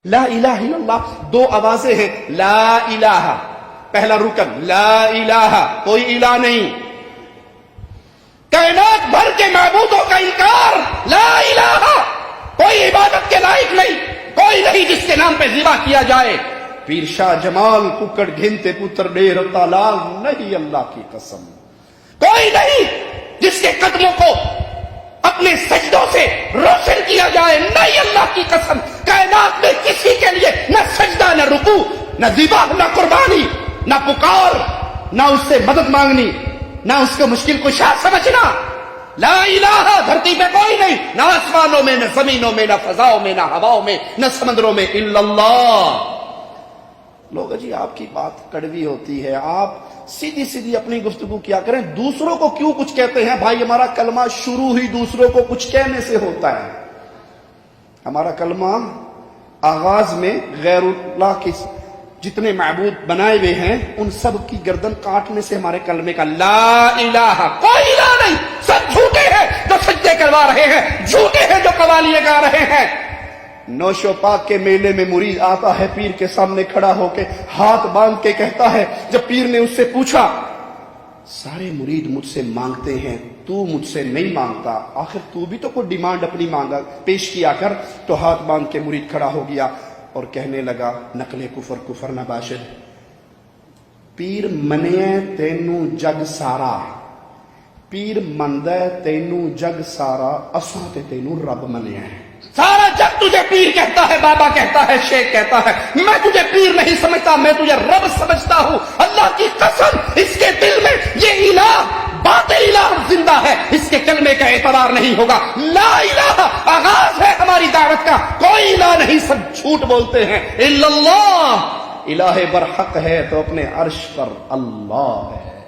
لا الہ الا اللہ دو آوازیں ہیں. لا الہ پہلا رکن، لا الہ کوئی الہ نہیں، کائنات بھر کے معبودوں کا انکار. لا الہ کوئی عبادت کے لائق نہیں، کوئی نہیں جس کے نام پہ ذبح کیا جائے. پیر شاہ جمال ککڑ گھنتے پتر ڈیر تالال نہیں، اللہ کی قسم کوئی نہیں جس کے قدموں کو اپنے سجدوں سے روشن کیا جائے. نہیں، اللہ کی قسم کائنات میں کسی کے لیے نہ سجدہ، نہ رکوع، نہ ذبح، نہ قربانی، نہ پکار، نہ اس سے مدد مانگنی، نہ اس کو مشکل کشا سمجھنا. لا الہ دھرتی پہ کوئی نہیں، نہ آسمانوں میں، نہ زمینوں میں، نہ فضاؤں میں، نہ ہواؤں میں، نہ سمندروں میں، الا اللہ. لوگ جی آپ کی بات کڑوی ہوتی ہے، آپ سیدھی سیدھی اپنی گفتگو کیا کریں، دوسروں کو کیوں کچھ کہتے ہیں؟ بھائی ہمارا کلمہ شروع ہی دوسروں کو کچھ کہنے سے ہوتا ہے. ہمارا کلمہ آغاز میں غیر اللہ کی جتنے معبود بنائے ہوئے ہیں ان سب کی گردن کاٹنے سے ہمارے کلمے کا لا الہ، کوئی الہ نہیں، سب جھوٹے ہیں جو سجدے کروا رہے ہیں، جھوٹے ہیں جو قوالیاں گا رہے ہیں. نوشو پاک کے میلے میں مرید آتا ہے، پیر کے سامنے کھڑا ہو کے ہاتھ باندھ کے کہتا ہے، جب پیر نے اس سے پوچھا سارے مرید مجھ سے مانگتے ہیں، تو مجھ سے نہیں مانگتا، آخر تو بھی تو کوئی ڈیمانڈ اپنی مانگا پیش کیا کر. تو ہاتھ باندھ کے مرید کھڑا ہو گیا اور کہنے لگا نقل کفر کفر نہ باشد، پیر منے تینو جگ سارا، پیر مندہ تینو جگ سارا، اساں تے تینو رب منیا ہے. سارا جگ تجھے پیر کہتا ہے، بابا کہتا ہے، شیخ کہتا ہے، میں تجھے پیر نہیں سمجھتا، میں تجھے رب سمجھتا ہوں. اللہ کی قسم اس کے دل میں یہ الہ باطل الہ زندہ ہے، اس کے کلمے کا اعتبار نہیں ہوگا. لا الہ آغاز ہے ہماری دعوت کا، کوئی الہ نہیں، سب جھوٹ بولتے ہیں. الا اللہ الہ برحق ہے تو اپنے عرش پر اللہ ہے.